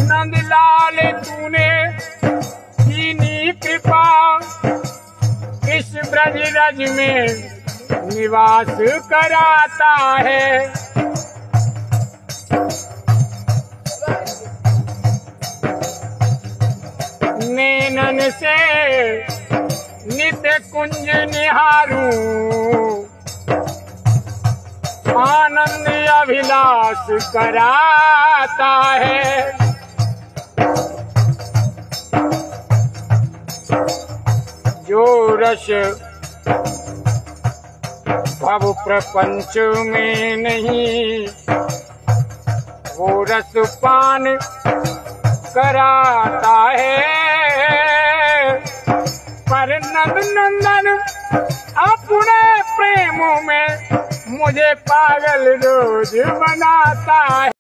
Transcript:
नंदलाल तूने कीनी कृपा, इस ब्रज रज में निवास कराता है। नैनन से नित्य कुंज निहारूं, आनंद अभिलाष कराता है। जो रस भव प्रपंच में नहीं, वो रस पान कराता है। पर नंदन अपने प्रेम में मुझे पागल रोज बनाता है।